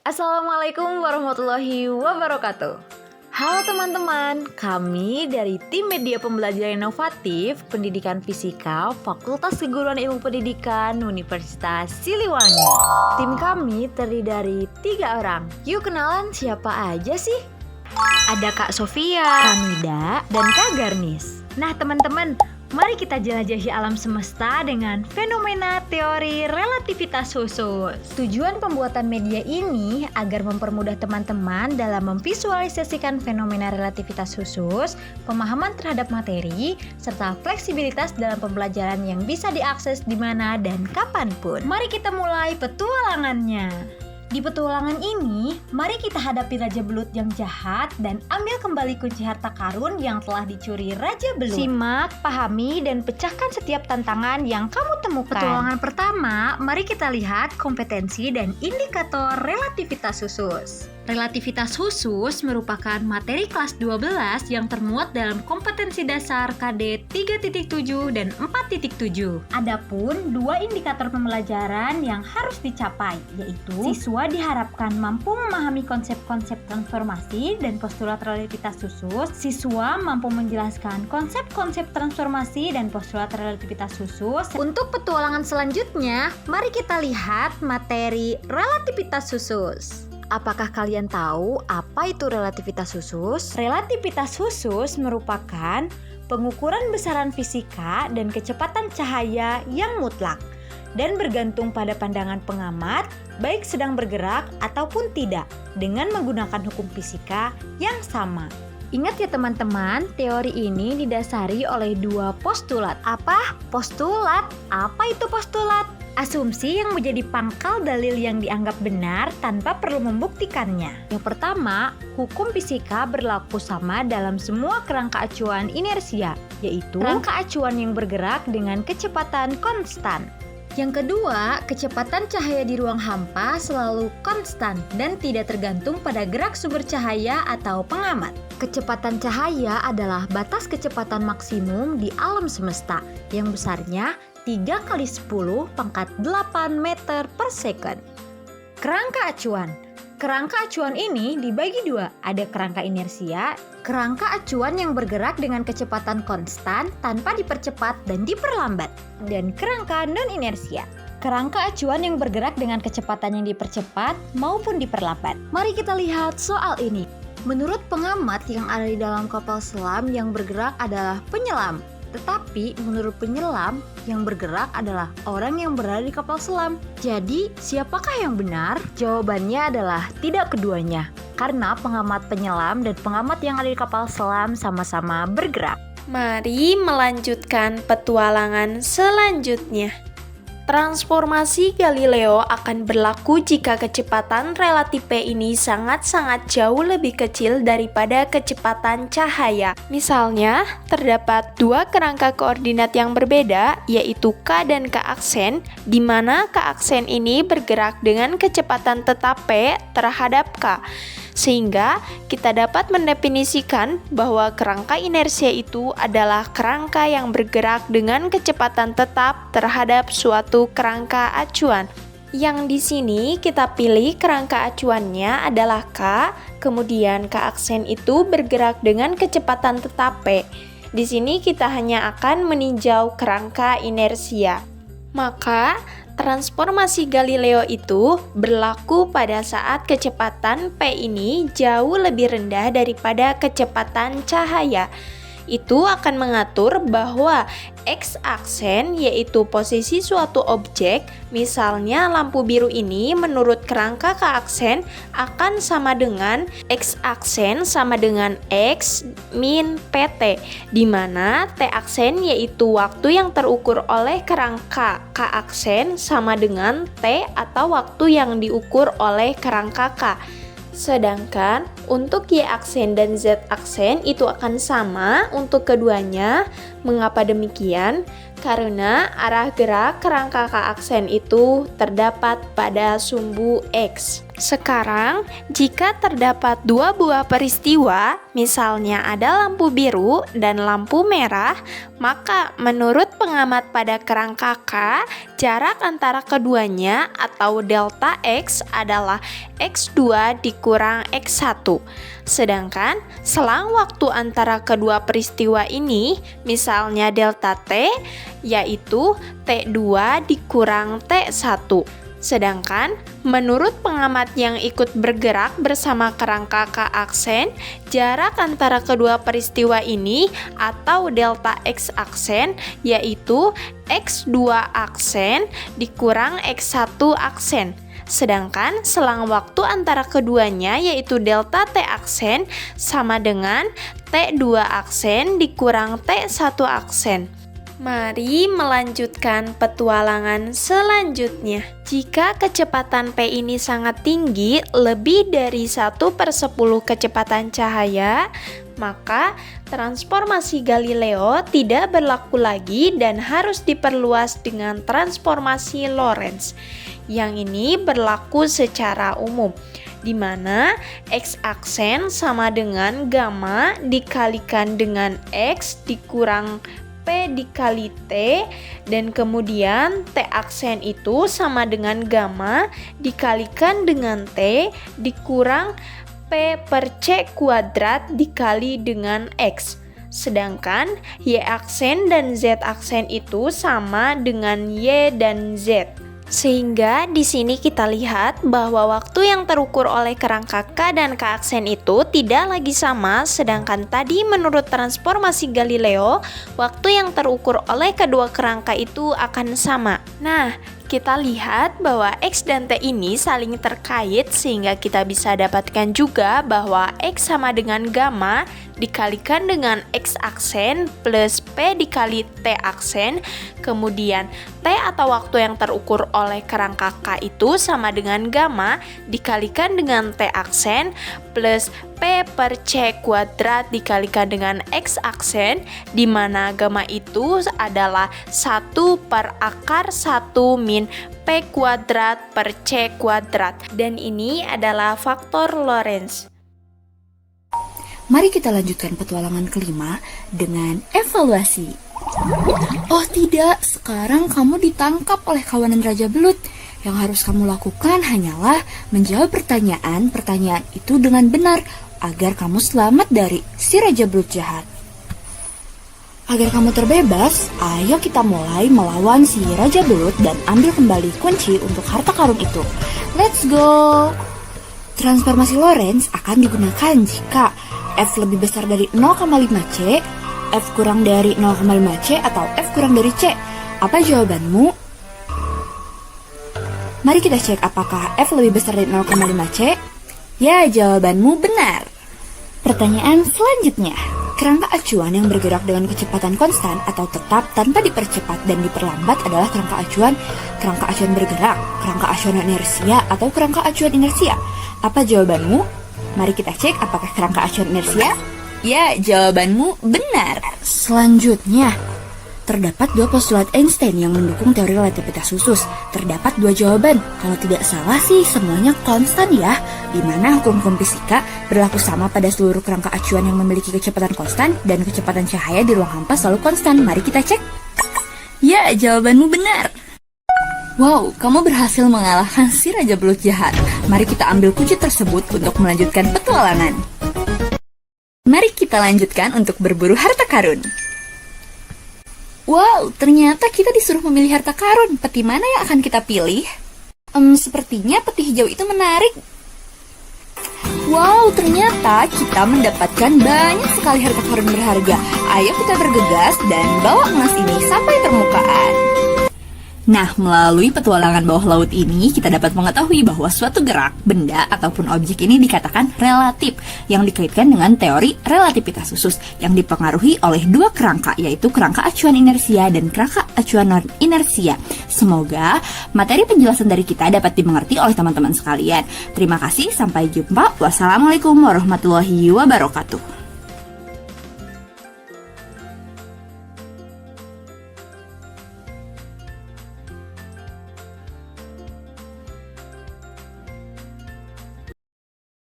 Assalamualaikum warahmatullahi wabarakatuh. Halo teman-teman, kami dari tim media pembelajaran inovatif Pendidikan Fisika Fakultas Keguruan Ilmu Pendidikan Universitas Siliwangi. Tim kami terdiri dari 3 orang. Yuk kenalan siapa aja sih? Ada Kak Sofia, Kak Nida, dan Kak Garnis. Nah teman-teman, mari kita jelajahi alam semesta dengan fenomena teori relativitas khusus. Tujuan pembuatan media ini agar mempermudah teman-teman dalam memvisualisasikan fenomena relativitas khusus, pemahaman terhadap materi, serta fleksibilitas dalam pembelajaran yang bisa diakses di mana dan kapanpun. Mari kita mulai petualangannya. Di petualangan ini, mari kita hadapi Raja Belut yang jahat dan ambil kembali kunci harta karun yang telah dicuri Raja Belut. Simak, pahami, dan pecahkan setiap tantangan yang kamu temukan. Petualangan pertama, mari kita lihat kompetensi dan indikator relativitas khusus. Relativitas khusus merupakan materi kelas 12 yang termuat dalam kompetensi dasar KD 3.7 dan 4.7. Adapun 2 indikator pembelajaran yang harus dicapai, yaitu siswa diharapkan mampu memahami konsep-konsep transformasi dan postulat relativitas khusus. Siswa mampu menjelaskan konsep-konsep transformasi dan postulat relativitas khusus. Untuk petualangan selanjutnya, mari kita lihat materi relativitas khusus. Apakah kalian tahu apa itu relativitas khusus? Relativitas khusus merupakan pengukuran besaran fisika dan kecepatan cahaya yang mutlak dan bergantung pada pandangan pengamat, baik sedang bergerak ataupun tidak, dengan menggunakan hukum fisika yang sama. Ingat ya teman-teman, teori ini didasari oleh 2 postulat. Apa? Postulat? Apa itu postulat? Asumsi yang menjadi pangkal dalil yang dianggap benar tanpa perlu membuktikannya. Yang pertama, hukum fisika berlaku sama dalam semua kerangka acuan inersia, yaitu kerangka acuan yang bergerak dengan kecepatan konstan. Yang kedua, kecepatan cahaya di ruang hampa selalu konstan dan tidak tergantung pada gerak sumber cahaya atau pengamat. Kecepatan cahaya adalah batas kecepatan maksimum di alam semesta yang besarnya 3 kali 10 pangkat 8 meter per second. Kerangka acuan. Kerangka acuan ini dibagi 2. Ada kerangka inersia, kerangka acuan yang bergerak dengan kecepatan konstan tanpa dipercepat dan diperlambat. Dan kerangka non-inersia, kerangka acuan yang bergerak dengan kecepatan yang dipercepat maupun diperlambat. Mari kita lihat soal ini. Menurut pengamat yang ada di dalam kapal selam yang bergerak adalah penyelam. Tetapi menurut penyelam, yang bergerak adalah orang yang berada di kapal selam. Jadi, siapakah yang benar? Jawabannya adalah tidak keduanya. Karena pengamat penyelam dan pengamat yang ada di kapal selam sama-sama bergerak. Mari melanjutkan petualangan selanjutnya. Transformasi Galileo akan berlaku jika kecepatan relatif P ini sangat-sangat jauh lebih kecil daripada kecepatan cahaya. Misalnya, terdapat 2 kerangka koordinat yang berbeda, yaitu K dan K aksen, di mana K aksen ini bergerak dengan kecepatan tetap P terhadap K. Sehingga kita dapat mendefinisikan bahwa kerangka inersia itu adalah kerangka yang bergerak dengan kecepatan tetap terhadap suatu kerangka acuan. Yang di sini kita pilih kerangka acuannya adalah K, kemudian K aksen itu bergerak dengan kecepatan tetap P. Di sini kita hanya akan meninjau kerangka inersia. Maka transformasi Galileo itu berlaku pada saat kecepatan P ini jauh lebih rendah daripada kecepatan cahaya. Itu akan mengatur bahwa X-aksen, yaitu posisi suatu objek, misalnya lampu biru ini menurut kerangka K-aksen akan sama dengan X-aksen sama dengan X min PT, di mana T-aksen yaitu waktu yang terukur oleh kerangka K-aksen sama dengan T atau waktu yang diukur oleh kerangka K. Sedangkan untuk Y-aksen dan Z-aksen itu akan sama untuk keduanya. Mengapa demikian? Karena arah gerak kerangka K aksen itu terdapat pada sumbu X. Sekarang, jika terdapat dua buah peristiwa, misalnya ada lampu biru dan lampu merah, maka menurut pengamat pada kerangka K, jarak antara keduanya atau delta X adalah X2 dikurang X1. Sedangkan selang waktu antara kedua peristiwa ini, misalnya delta T, yaitu T2 dikurang T1. Sedangkan menurut pengamat yang ikut bergerak bersama kerangka K aksen, jarak antara kedua peristiwa ini atau delta X aksen yaitu X2 aksen dikurang X1 aksen. Sedangkan selang waktu antara keduanya yaitu delta T aksen sama dengan T2 aksen dikurang T1 aksen. Mari melanjutkan petualangan selanjutnya. Jika kecepatan P ini sangat tinggi, lebih dari 1/10 kecepatan cahaya, maka transformasi Galileo tidak berlaku lagi dan harus diperluas dengan transformasi Lorentz. Yang ini berlaku secara umum, di mana X aksen sama dengan gamma dikalikan dengan X dikurang P dikali T, dan kemudian T aksen itu sama dengan gamma dikalikan dengan T dikurang P per C kuadrat dikali dengan X. Sedangkan Y aksen dan Z aksen itu sama dengan Y dan Z. Sehingga di sini kita lihat bahwa waktu yang terukur oleh kerangka K dan K aksen itu tidak lagi sama, sedangkan tadi menurut transformasi Galileo, waktu yang terukur oleh kedua kerangka itu akan sama. Nah, kita lihat bahwa X dan T ini saling terkait sehingga kita bisa dapatkan juga bahwa X sama dengan gamma dikalikan dengan X aksen plus P dikali T aksen, kemudian T atau waktu yang terukur oleh kerangka K itu sama dengan gamma dikalikan dengan T aksen plus P per C kuadrat dikalikan dengan X aksen, di mana gamma itu adalah 1/1 min P kuadrat per C kuadrat, dan ini adalah faktor Lorentz. Mari kita lanjutkan petualangan kelima dengan evaluasi. Oh tidak, sekarang kamu ditangkap oleh kawanan Raja Belut. Yang harus kamu lakukan hanyalah menjawab pertanyaan itu dengan benar agar kamu selamat dari si Raja Belut jahat. Agar kamu terbebas, ayo kita mulai melawan si Raja Belut dan ambil kembali kunci untuk harta karun itu. Let's go! Transformasi Lorentz akan digunakan jika F lebih besar dari 0,5C, F kurang dari 0,5C, atau F kurang dari C. Apa jawabanmu? Mari kita cek apakah F lebih besar dari 0,5C. Ya, jawabanmu benar. Pertanyaan selanjutnya. Kerangka acuan yang bergerak dengan kecepatan konstan atau tetap tanpa dipercepat dan diperlambat adalah kerangka acuan bergerak, kerangka acuan inersia, atau kerangka acuan inersia. Apa jawabanmu? Mari kita cek apakah kerangka acuan inersia. Ya, jawabanmu benar. Selanjutnya, terdapat dua postulat Einstein yang mendukung teori relativitas khusus. Terdapat dua jawaban. Kalau tidak salah sih semuanya konstan ya, di mana hukum-hukum fisika berlaku sama pada seluruh kerangka acuan yang memiliki kecepatan konstan dan kecepatan cahaya di ruang hampa selalu konstan. Mari kita cek. Ya, jawabanmu benar. Wow, kamu berhasil mengalahkan si Raja Belut jahat. Mari kita ambil kunci tersebut untuk melanjutkan petualangan. Mari kita lanjutkan untuk berburu harta karun. Wow, ternyata kita disuruh memilih harta karun. Peti mana yang akan kita pilih? Sepertinya peti hijau itu menarik. Wow, ternyata kita mendapatkan banyak sekali harta karun berharga. Ayo kita bergegas dan bawa emas ini sampai permukaan. Nah, melalui petualangan bawah laut ini, kita dapat mengetahui bahwa suatu gerak, benda, ataupun objek ini dikatakan relatif, yang dikaitkan dengan teori relativitas khusus, yang dipengaruhi oleh dua kerangka, yaitu kerangka acuan inersia dan kerangka acuan non-inersia. Semoga materi penjelasan dari kita dapat dimengerti oleh teman-teman sekalian. Terima kasih, sampai jumpa. Wassalamualaikum warahmatullahi wabarakatuh.